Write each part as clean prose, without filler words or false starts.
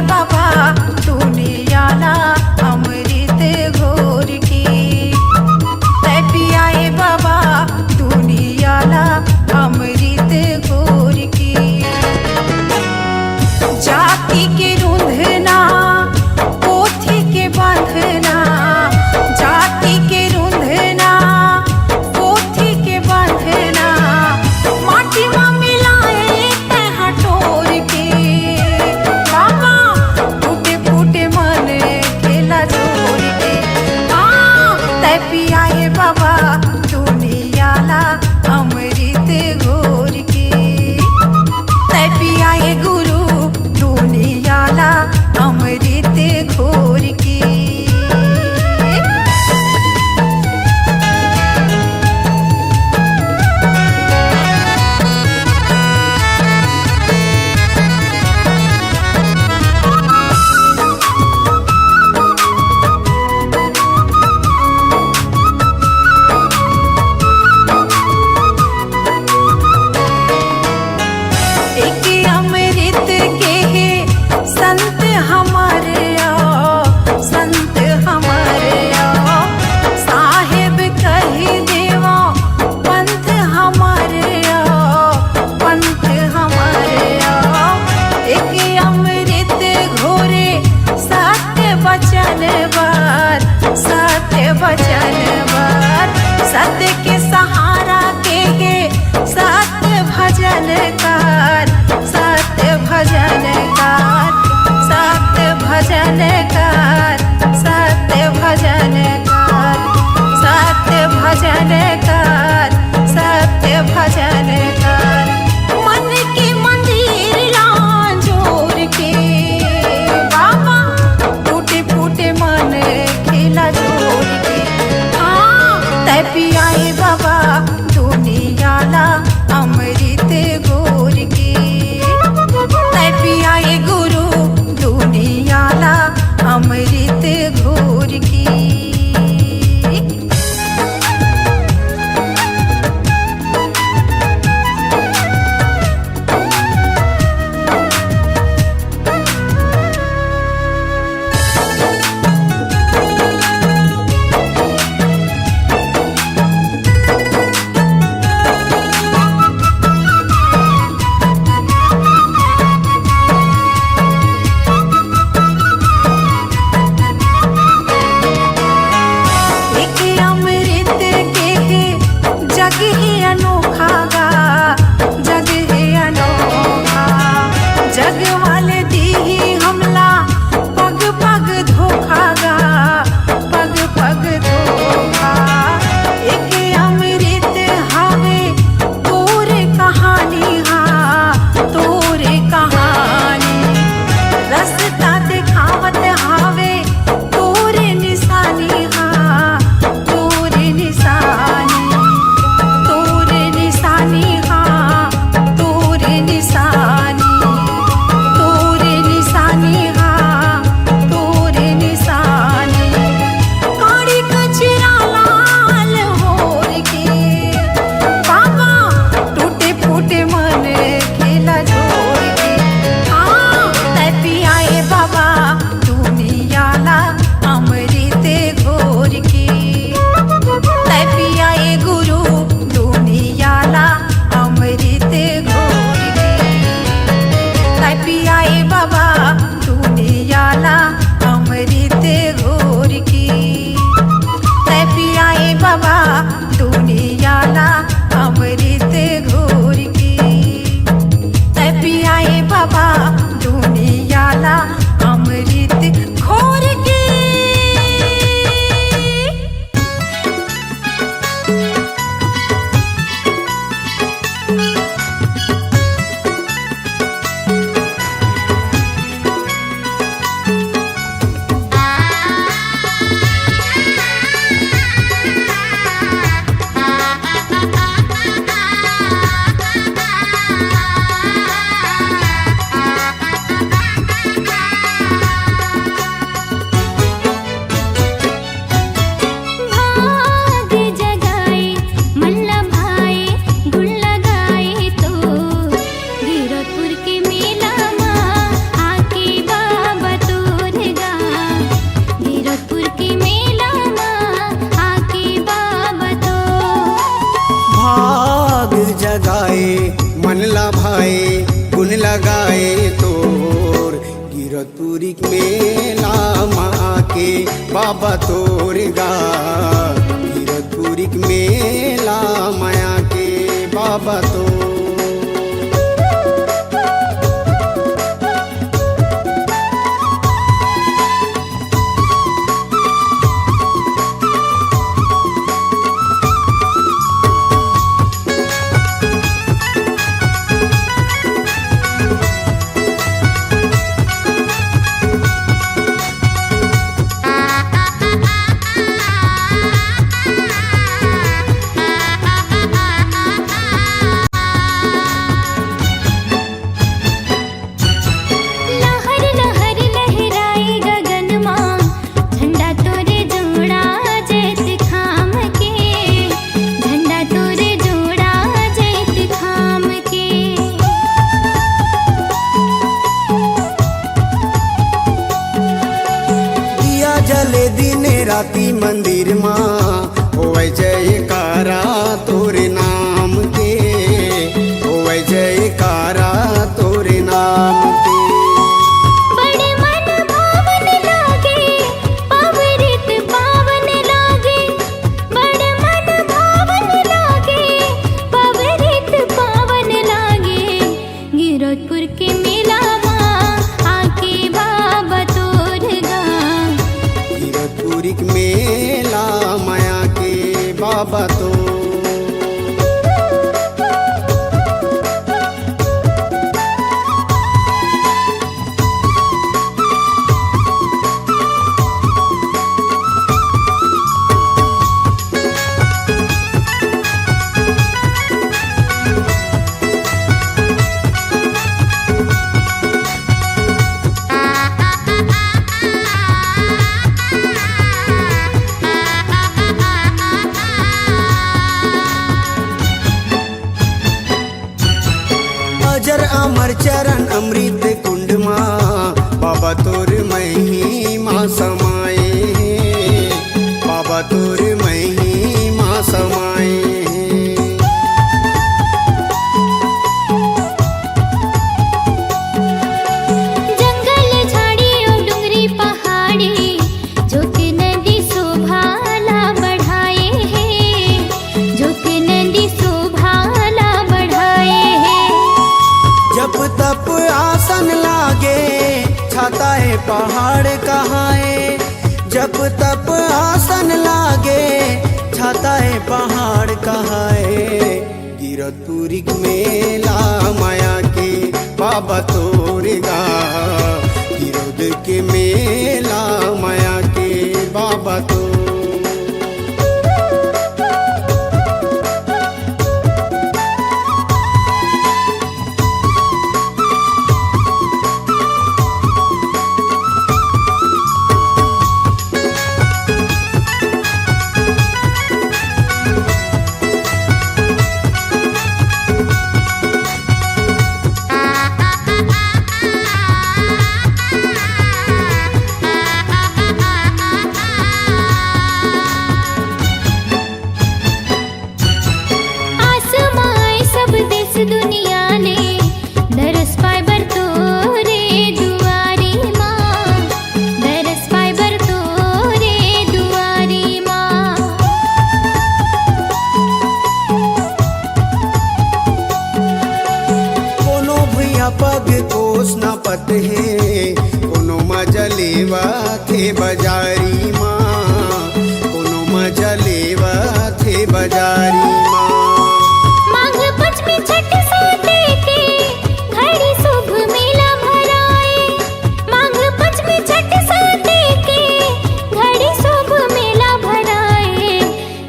बाबा दुनियाला अमृत घोर के। तै पियाए बाबा दुनियाला अमृत घोर के। जाति के रूंधना पोथी के बांधना, जाति के रूंधना पोथी के बांधना, माटी में मिलाए तह टोर के। बाबा फूटे फूटे मन खेला जोर के। तै पियाए बाबा दुनियाला अमृत घोर के। तै पियाए गुरु दुनियाला अमृत घोर के। एक अमृत के है संत हमारे संत हमारे साहेब कही देवा पंथ हमारे पंथ हमारे। एक अमृत घोरे सत्य वचन बार, सत्य वचन बार, सत्य के सहारा के है सत्य भजन कार, सत्य भजन कार, सत्य भजन कार, सत्य भजन कार, सत्य भजन कार, सत्य भजन कार। मन के मंदिर लांजोर के। बाबा फूटे फूटे मन खेला जोर के। तै पियाए बाबा दुनियाला अमृत घोर के। तै पियाए गुरु दुनियाला अमृत घोर के। के बाबा तोरगा गिरतपुरिक मेला माया के बाबा तो जले दिने राती मंदिर माँ होवे जयकारा तोरे नाम के होवे जयकारा तोरे नाम के बड़े मन भावन लागे पवित्र पावन लागे बड़े मन भावन लागे पवित्र पावन लागे गिरतपुर के मेला आके बाबा तोरगा गिरतपुरिक मेला माया के बाबा तो अजर अमर चरण अमृत कुंड माँ बाबा तोर महिमा समाए बाबा तोर महिमा समाए जंगल झाड़ी और डुंगरी पहाड़ी ज्योति नदी शोभाला बढ़ाए हैं ज्योति नदी शोभाला बढ़ाए हैं जब तप आसन लागे छाता है पहाड़ कहाँ है जब तप आसन लागे छाता है पहाड़ कहाँ है गिरतपुरिक मेला माया के बाबा तोरगा गिरद के मेला माया के बाबा तो दुनिया ने दरस फाइबर तोरे दुआरी माँ दरस फाइबर तोरे दुआरी माँ कोनो भैया पग कोस न पत है कोनो मजलेवा थे बजारी माँ कोनो मजलेवा थे बजारी माँ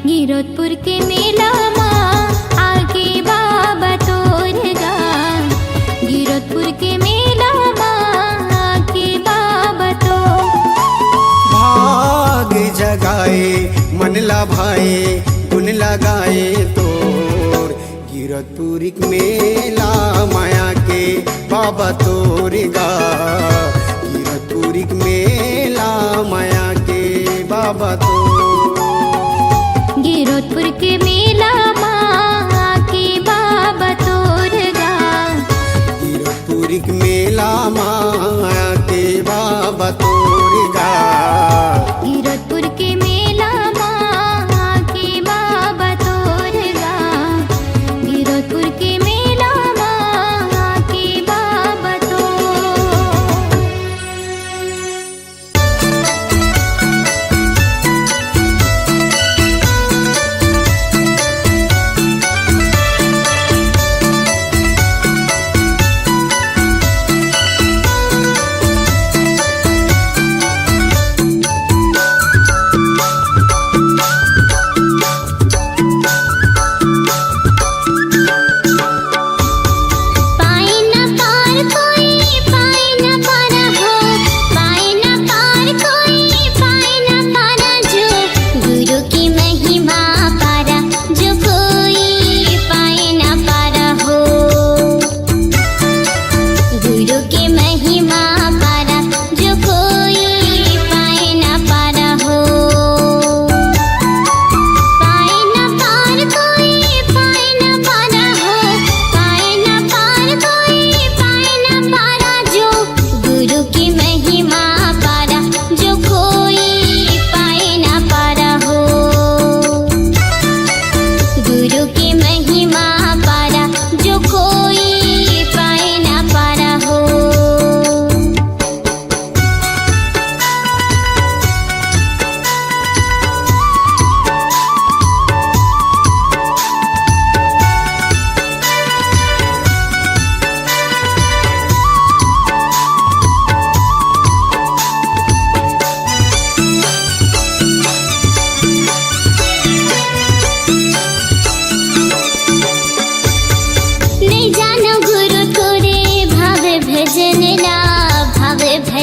गिरतपुर के मेला आगे बाबा तोरगा गिरतपुर के मेला आगे बाबा तो भाग जगाए मन लाभाए गुन लगाए तोर गिरतपुरिक मेला माया के बाबा तोरगा गिरतपुरिक मेला माया के बाबा तो गिरतपुर के मेला आके बाबा तोरगा गिरतपुरिक मेला माया के बाबा तोरगा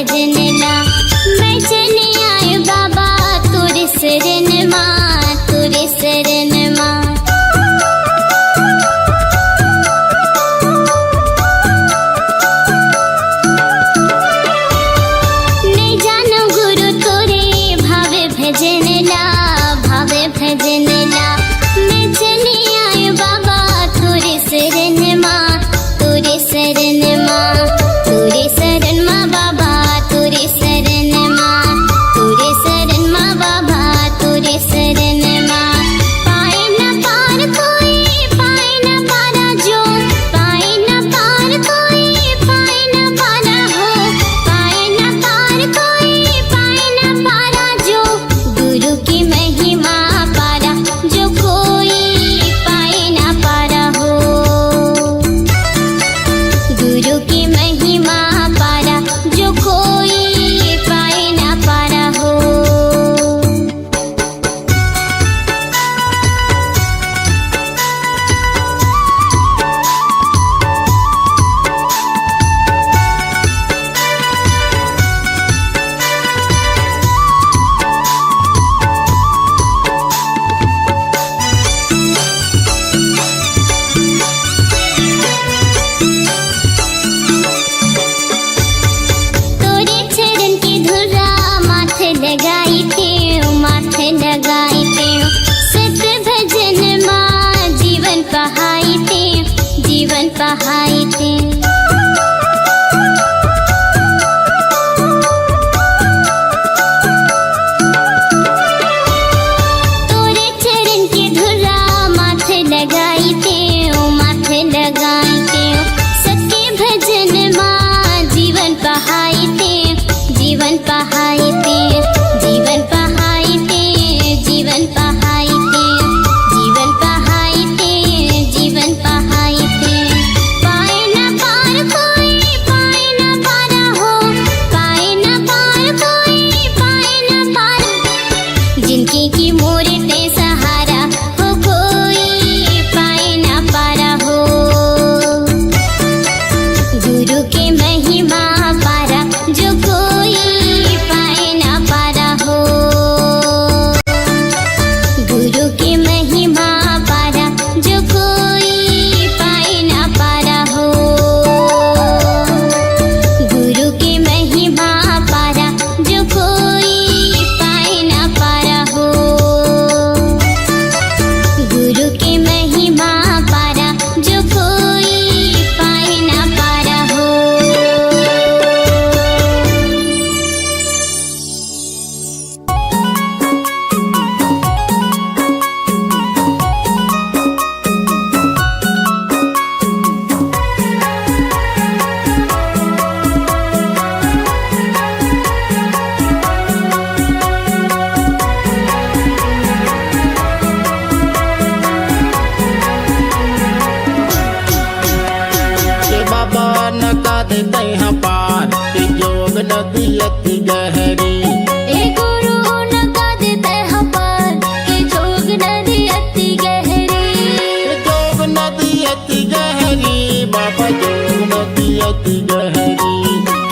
भजनला मैं चली आई बाबा तुर शरण माँ तुर शरण माँ नहीं जानो गुरु तोरे भावे भजनला मैं चली आई बाबा तुर शरण माँ तुर शरण माँ बाबा तुर शरण माँ बाबा तुर शरण माँ पाए न पार कोई पाए न पारा जो पाए न पार कोई पाए न पारा हो पाए न पार कोई पाए न पारा जो गुरु की महिमा पारा जो कोई पाए न पारा हो गुरु की महिमा पारा जो कोई पाए न पारा हो तोरे चरण की धुरा माथे लगाई थे सत्य भजन माँ जीवन पहाई थे तोरे चरण की धुरा माथे लगाई थे सत्य भजन माँ जीवन पहाई थे जीवन पहाई थे जीवन पहाई थे जीवन पहाई थे जीवन पहाई थे जीवन पहाई थे पाए न पार कोई पाए न पारा हो पाए न पार कोई पाए न पार जिनकी की मूर्ते सहारा हो कोई पाए न पारा हो गुरु की महिमा पारा जो कोई पाए न पारा हो गुरु की महिमा पारा जो कोई पाए न पारा हो गुरु की महिमा पारा जो कोई पाए न पारा हो गुरु की महिमा पारा जो कोई पाए न पारा हो के बाबा न का देते हैं पार के जोग नदी अति गहरी ए गुरु न का देते हैं पार के जोग नदी अति गहरी के जोग नदी अति गहरी बाबा जोग नदी अति गहरी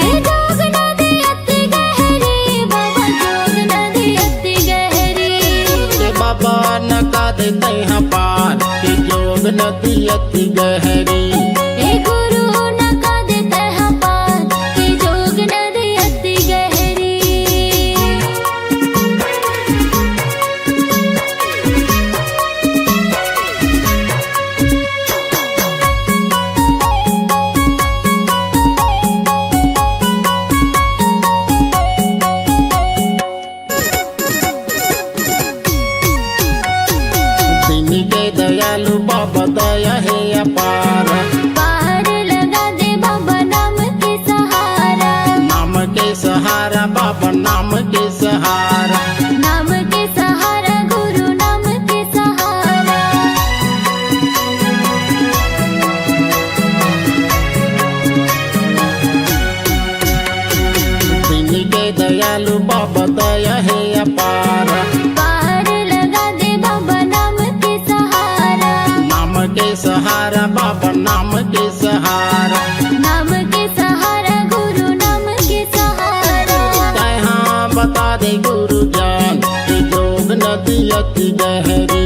के जोग नदी अति गहरी बाबा जोग नदी अति गहरी के बाबा न का देते हैं पार के जोग नदी अति गहरी ए गुरु न का देते हैं पार के जोग नदी अति गहरी दिन के दयालु बाबा दया है अपार पार लगा दे बाबा नाम के सहारा बाबा नाम के सहारा नाम के सहारा गुरु नाम के सहारा दिन के दयालु बाबा दया है अपार पार लगा दे बाबा नाम के सहारा बाबा नाम के सहारा नाम के सहारा गुरु नाम के सहारा नदी अति गहरी।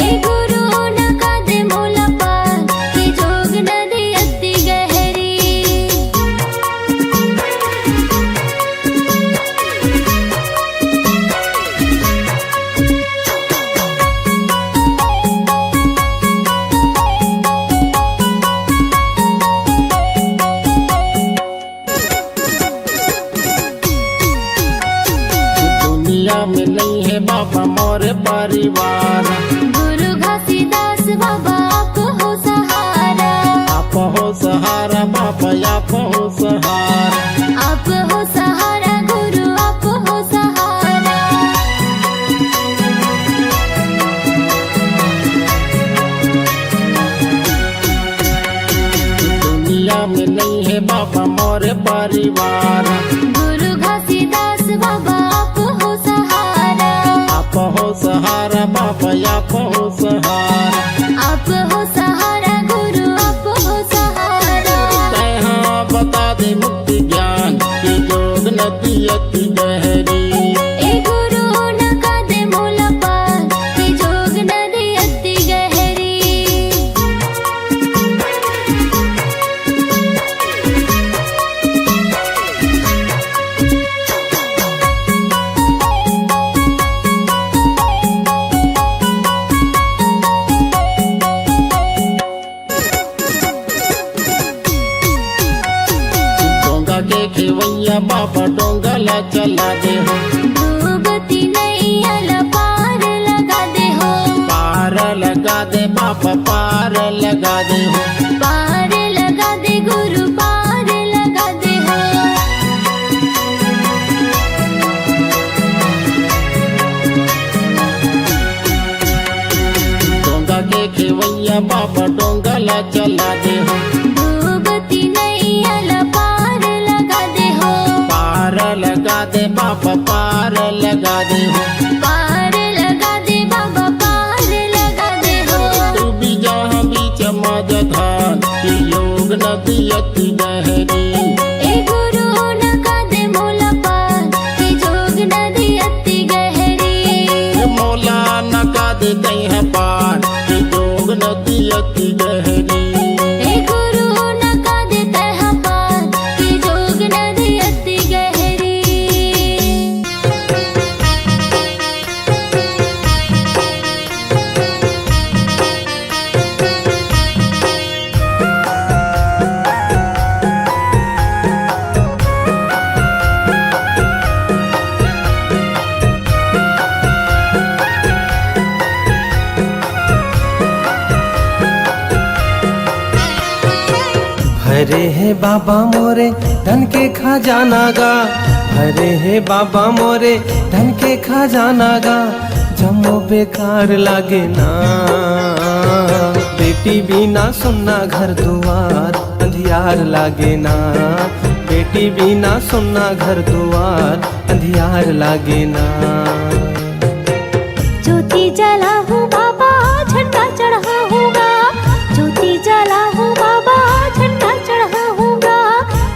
ए गुरु नका दे मोला पार कि जोग नदी अति गहरी। दुनिया में नहीं है बाबा मोर परिवार। गुरु घासीदास बाबा आप हो सहारा। आप हो सहारा बाबा आप हो सहारा। आप हो सहारा गुरु आप हो सहारा। दुनिया में नहीं है बाबा मोर परिवार। गुरु घासीदास बाबा आप हो सहारा। आप हो सहारा बाबा आप हो सहारा। आप हो सहारा गुरु आप हो सहारा। तैहाँ बता दे मुक्ति ज्ञान की जोग नदी अति गहरी। ए गुरु नका दे मोला पार कि जोग नदी अति गहरी। डोंगा के खेवैया बाबा डोंगला चला दे हो। डूबती नैया पार लगा दे हो। पार लगा दे बाबा पार लगा दे हो। पार लगा दे गुरु पार लगा दे हो। डोंगा के खेवैया बाबा डोंगला चला दे हो। डूबती नैया पार लगा दे हो। पार लगा दे बाबा पार लगा दे हो। पार लगा दे बाबा पार लगा दे हो। तू भी जहाँ बीच मजधान की योग नदी अति गहरी। ए गुरु नका दे मोला पार कि जोग नदी अति गहरी। मौला नका दे तैहाँ पार की जोग नदी अति गहरी। ए गुरु नका दे तैहाँ पार कि जोग नदी अति गहरी। भरे है बाबा मोरे धन के खजाना गा। भरे है बाबा मोरे धन के खजाना गा। जमो बेकार लागे ना बेटी बिना सुनना घर दुआर अंधियार लागे ना। बेटी बिना सुनना घर दुआर अंधियार लागे ना। ज्योति जला हूँ बाबा झंडा चढ़ा हूँगा। ज्योति जला हूँ बाबा झंडा चढ़ा हूँगा।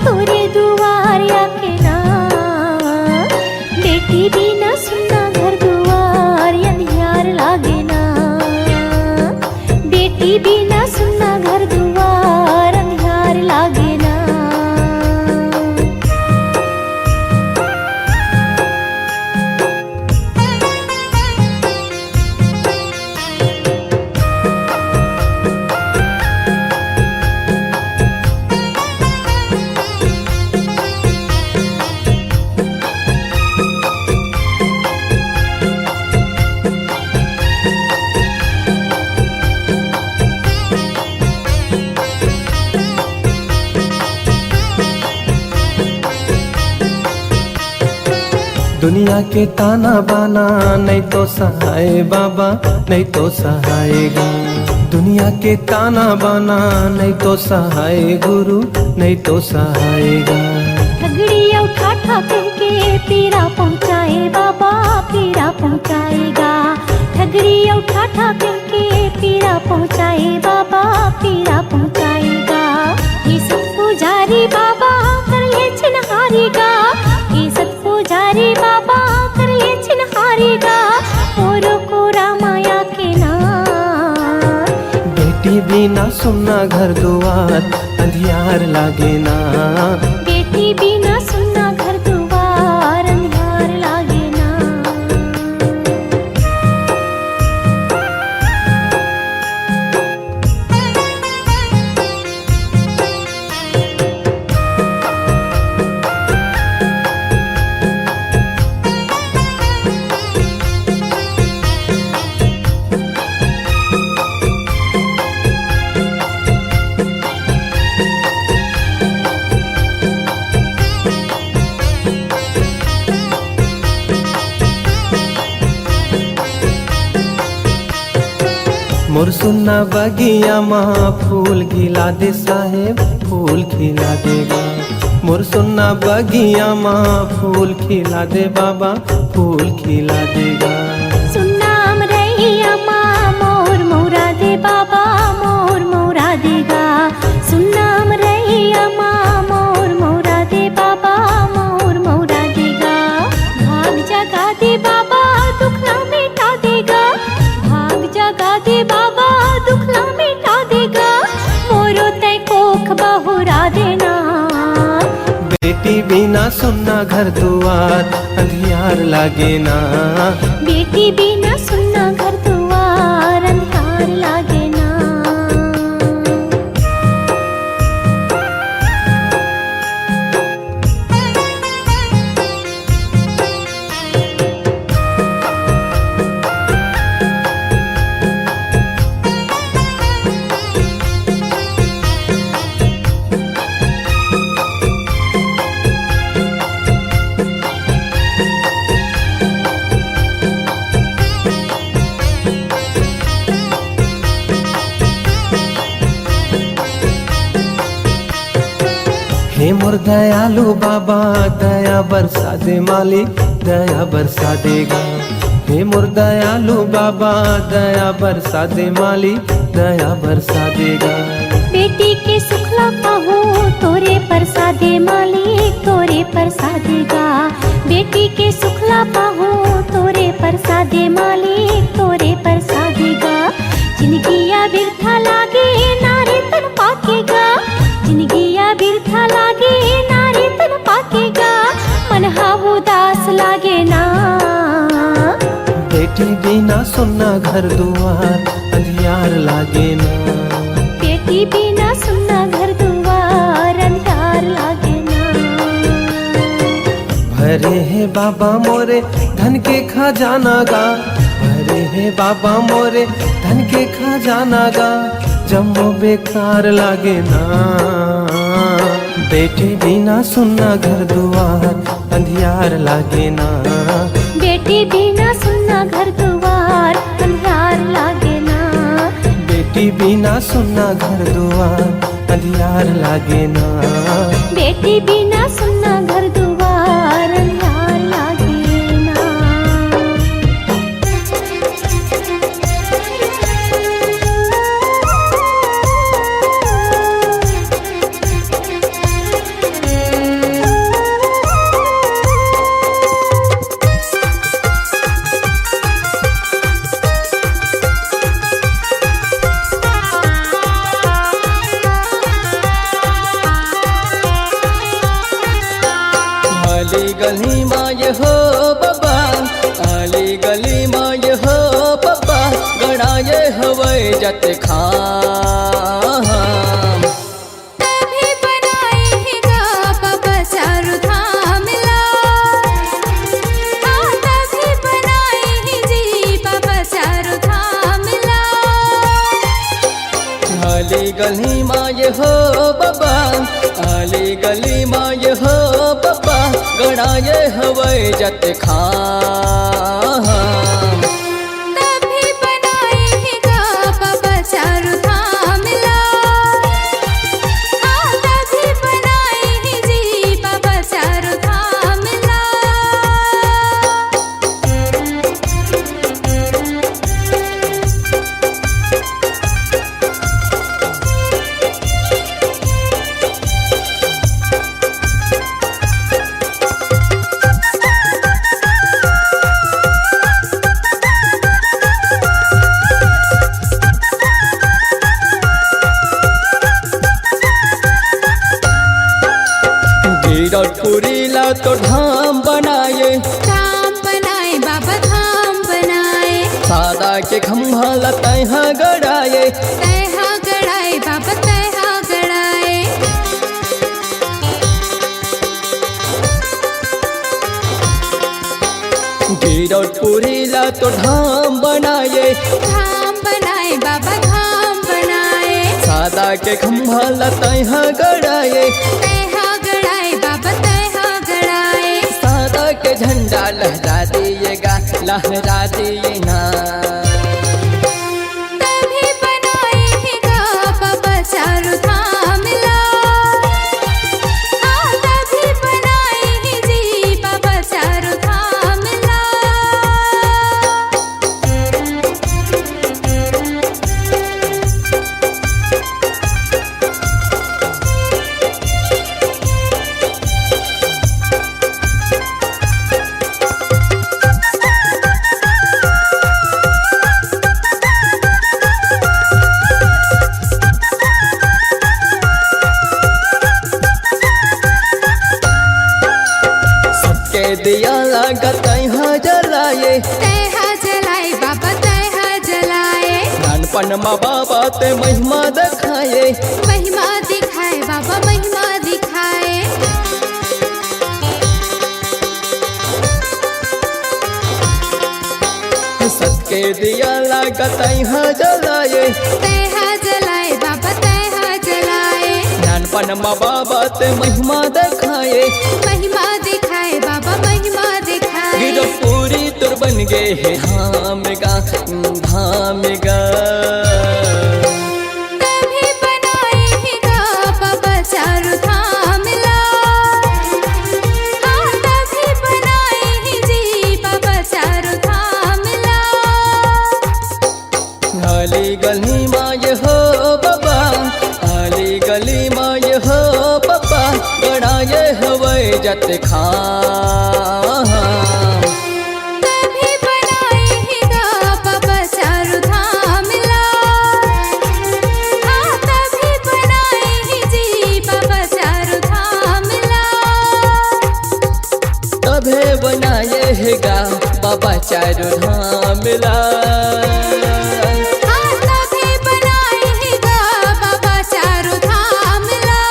तोरे दुआर आके ना बेटी बिना सुनना घर दुआर अंधियार लागे ना। बेटी बिना सुनना घर दुआर अंधियार लागे ना। दुनिया के ताना बाना नहीं तो सहाय बाबा नहीं तो सहायगा। दुनिया के ताना बाना नहीं तो सहाय गुरु नहीं तो सहायगा। ठगड़िया उठा ठाक के पीरा पहुँचाए बाबा पीरा पहुँचाएगा। ठगड़िया उठा ठाक के पीरा पहुँचाए बाबा पीरा पहुँचाएगा। ये सब पुजारी बाबा कर ले छिनहारीगा। ये सब पुजारी बाबा कर ले छिनहारीगा। औरों को बिना सुनना घर दुआर अंधियार लागे ना। बेटी बिना सुनना घर दुआर अंधियार लागे ना। मोर सुन्ना बगिया माँ फूल खिला दे साहेब फूल खिला देगा। मोर सुन्ना बगिया माँ फूल खिला दे बाबा फूल खिला देगा। सुन्नाम रैया माँ मोर मोरा दे बाबा मोर मोरा देगा। सुन्नाम रैया माँ मोर मोरा दे बाबा मोर मोरा देगा। भाग जगा दे बाबा दुखला मिटा देगा। भाग जगा दे बाबा दुखला मिटा देगा। मोरो तय कोख बहुरा देना। बेटी बिना सुनना घर दुआर अंधियार लागे ना। बेटी बिना सुनना घर दुआर अंधियार लागे ना। हे मोर दयालु बाबा दया बरसा दे मालिक दया बरसा देगा। हे मोर दयालु बाबा दया बरसा दे मालिक दया बरसा देगा। बेटी के सुखला पाहू तोरे प्रसादे मालिक तोरे प्रसादेगा। बेटी के सुखला पाहू तोरे प्रसादे मालिक तोरे प्रसादेगा। जिंदगिया बिरथा लागे नारे तन पाकेगा। जिंदगिया बिरथा लागे नारे तन पाकेगा। मन हाउ दास लागे ना। बेटी बिना सुनना घर दुआर अंधियार लागे ना। बेटी बिना सुनना घर दुआर अंधियार लागे ना। भरे है बाबा मोरे धन के खजाना गा। भरे है बाबा मोरे धन के खजाना गा। जम्मो बेकार लागे ना। बेटी बिना सुनना घर दुआर अंधियार लागे ना। बेटी बिना सुनना घर दुआर अंधियार लागे ना। बेटी बिना सुनना घर दुआर अंधियार लागे ना। बेटी बिना सुनना घर दुआर अंधियार लागे ना। आली गली माय हो बाबा आली गली माय हो बाबा गड़ाए हवै जत खाम। तभी बनाए है गा बाबा चारू धाम ला। तभी बनाए है जी बाबा चारू धाम ला। आली गली माय हो बाबा आली गली माय हो बाबा गड़ाए हवै जत खाम। तभी बनाए है गा बाबा चारू धाम ला। तभी बनाए है जी बाबा चारू धाम ला। तो धाम बनाए, धाम बनाए बाबा धाम बनाए, सादा के खम्भा लतैहा गड़ाए, तैहा गड़ाए बाबा तैहा गड़ाए, गिरौदपुरी ला तो धाम बनाए, धाम बनाए बाबा धाम बनाए, सादा के खम्भा लतैहा गड़ाए, तैहा गड़ाए बाबा तैहा गड़ाए, सादा के झंडा लहरा दिएगा, लहरा दिए ना। तभी बनाएगा बाबा चारों धाम लाए, हाँ तभी बनाए जी बाबा चारों धाम लाए। सबके दिया लागत यहाँ जलाए, तैहा जलाए बाबा तैहा जलाए, नानपन माँ बाबा ते महिमा दिखाए, महिमा दिखाए बाबा महिमा दिखाए, सबके दिया लागत यहाँ जलाए, तैहा जलाए बाबा तैहा जलाए, नानपन माँ बाबा ते महिमा दिखाए, महिमा दिखाए बाबा महिमा दिखाए, गिरौदपुरी तुर बन गए है धाम गा, धाम गा। तभी बनाएगा बाबा चारों धाम लाए, हाँ तभी बनाए जी बाबा चारों धाम लाए। आली गली माँ ये हो बाबा, आली गली माँ ये हो बाबा, गड़ा ये हवाई जत खा। तभी बनाएगा बाबा चारों धाम लाए, हाँ तभी बनाए जी बाबा चारों धाम लाए, तभे बनाए है गा बाबा चारों धाम ला। हाँ तभी बनाएगा बाबा चारों धाम लाए।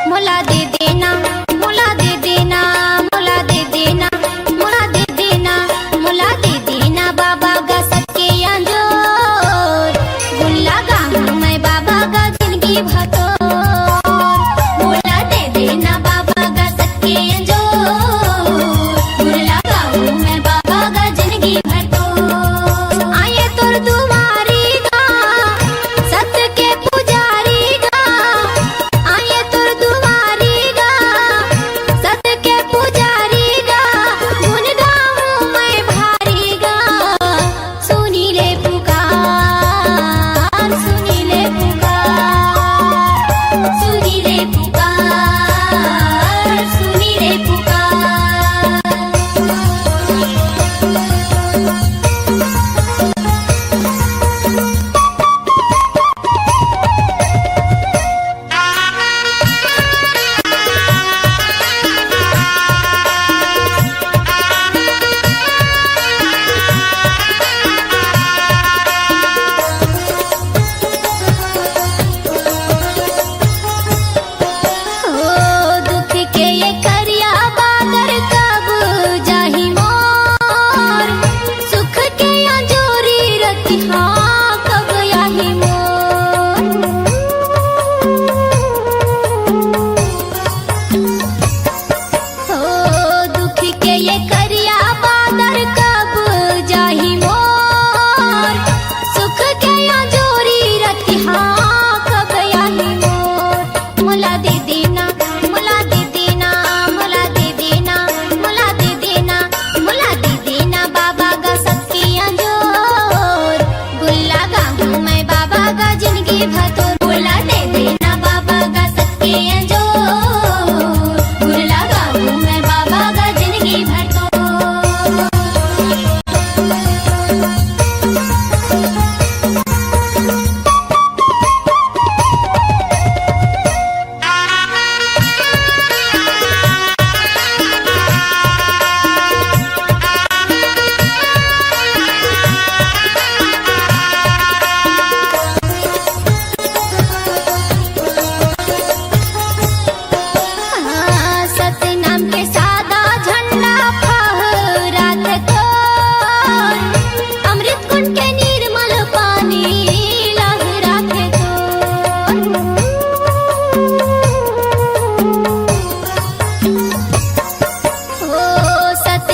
मोला दे देना, मोला दे देना, मोला दे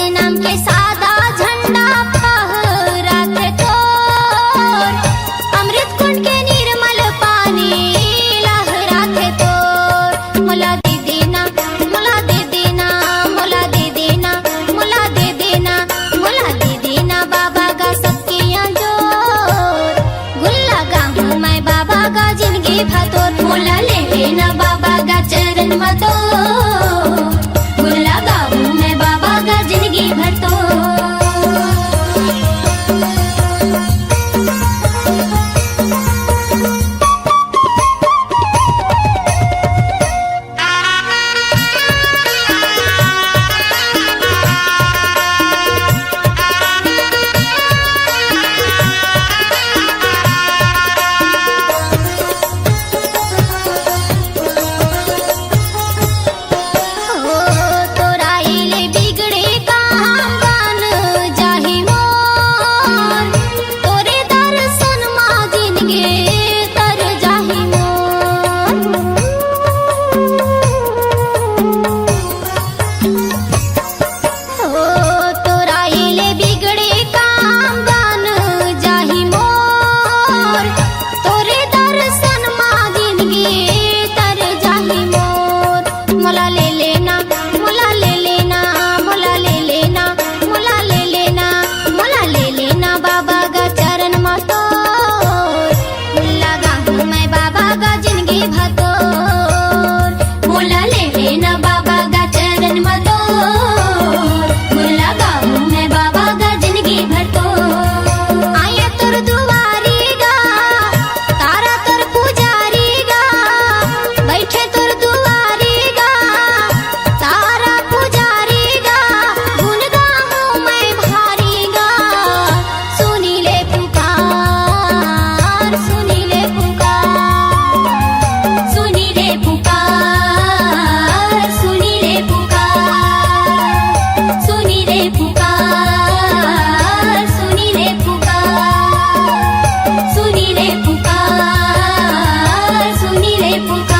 से नाम के सादा झंडा फहराते तोर, अमृत कुंड के निर्मल पानी लहराते तोर। मोला दे देना, मोला दे देना, मोला दे देना, मोला दे देना, मोला दे देना बाबा का सबके अंजोर। गुल्ला गाऊं मैं बाबा का जिंदगी भतोर, मोला ले लेना बाबा का चरण मतोर। गुल्ला गाऊं मैं बाबा का जिंदगी भतोर। तोराइले बिगड़े काम बन जाहि मोर, तोरे दर्शन मांगिनगे तर जाहि मोर। तोराइले बिगड़े काम बन जाहि मोर, तोरे दर्शन मांगिनगे तर जाहि मोर। मोला ले लेना, मोला ले लेना, मोला ले लेना, मोला ले लेना, मोला ले लेना बाबा का चरण मतोर। मुल्ला गाऊं मैं बाबा का जिंदगी भतोर, मोला ले लेना बाबा का चरण मतोर। मुल्ला गाऊं मैं बाबा का जिंदगी भतोर। आया तोर दुआरी गा, तारा तोर पुजारी गा, बैठे तोर दुआरी गा, तारा पुजारी गा, गुन गाऊं मैं भारी गा। सुनी ले पुकार, सुनी ले पुकार, सुनी ले पुकार, सुनी ले पुकार, सुनी ले पुकार, सुनी ले पुकार, सुनी ले पुकार, सुनी ले पुकार।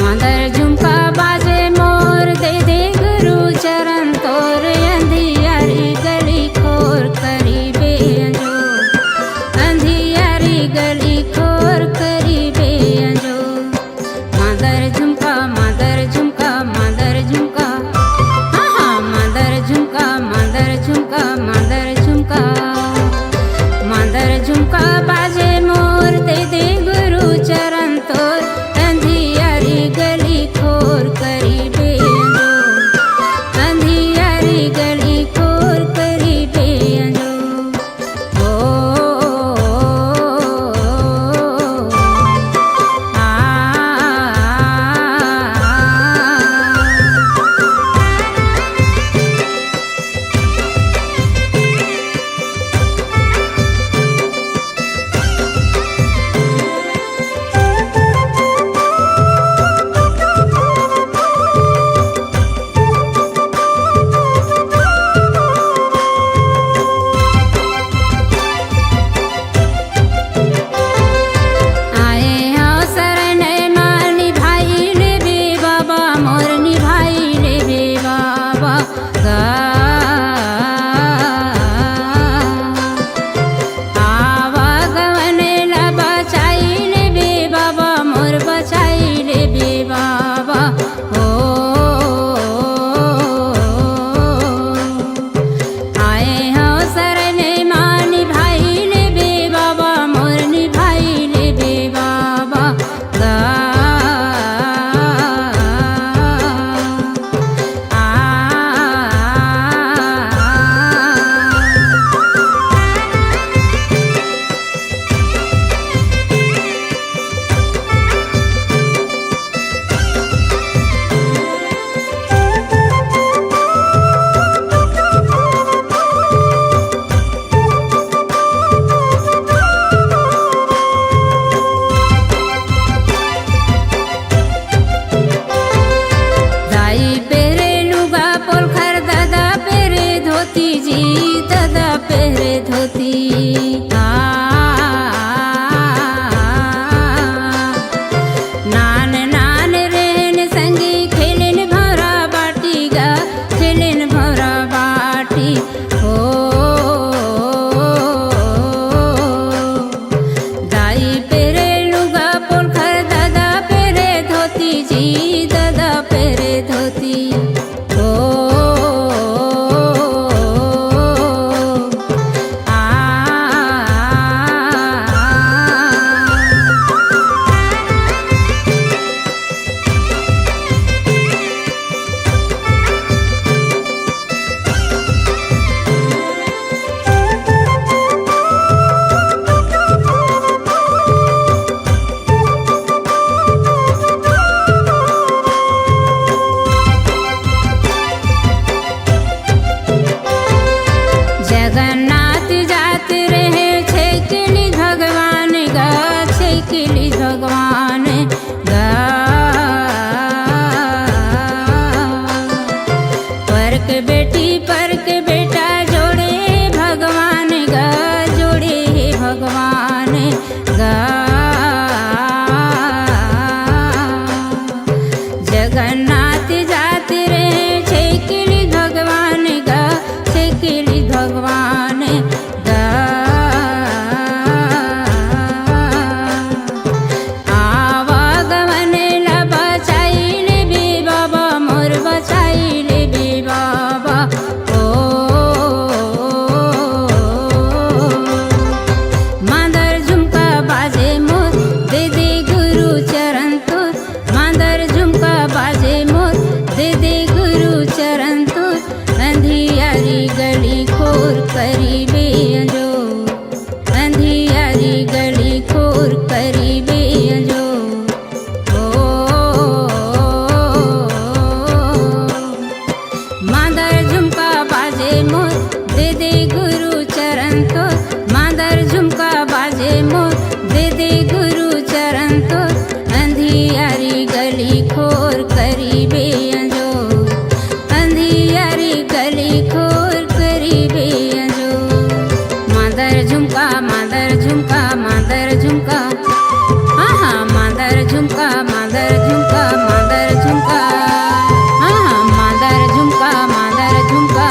मादर झुमका बाजे मोर, दे दे गुरु चरण तोर। अंधियारी गली खोर करी बेअंजोर, अंधियारी गली खोर करी बेअंजोर। मादर झुमका, मादर झुमका, मादर झुमका, हाँ हाँ मादर झुमका, मादर झुमका, मादर झुमका। मादर झुमका बाजे मोर, दे दे गुरु चरण तोर। अंधियारी गली खोर करी बेअंजोर, अंधियारी गली के बेटी पर के बेटा जोड़े भगवान गा जोड़े भगवान गा जगन्नाथ जाते रहे छेकिली भगवान गा छेकिली भगवान गा आवागमन ला बचाइले बे बाबा मोर बचाइले बे बाबा ओ मांदर झुमका बाजे मोर दे दे गुरु चरण तो मांदर झुमका बाजे मोर दे दे गुरु चरण तो अंधियारी गली खोर करीबे जो अंधियारी गली खोर करीबे जो मांदर झुमका बाजे मोर दे दे गुरु चरण तो मांदर झुमका बाजे मोर दे दे गुरु चरण तो अंधियारी गली खोर करीबे जो अंधियारी गली खोर करीबे जो मांदर झुमका मांदर झुमका मांदर झुमका हाँ मांदर झुमका मांदर झुमका मांदर झुमका हाँ मांदर झुमका मांदर झुमका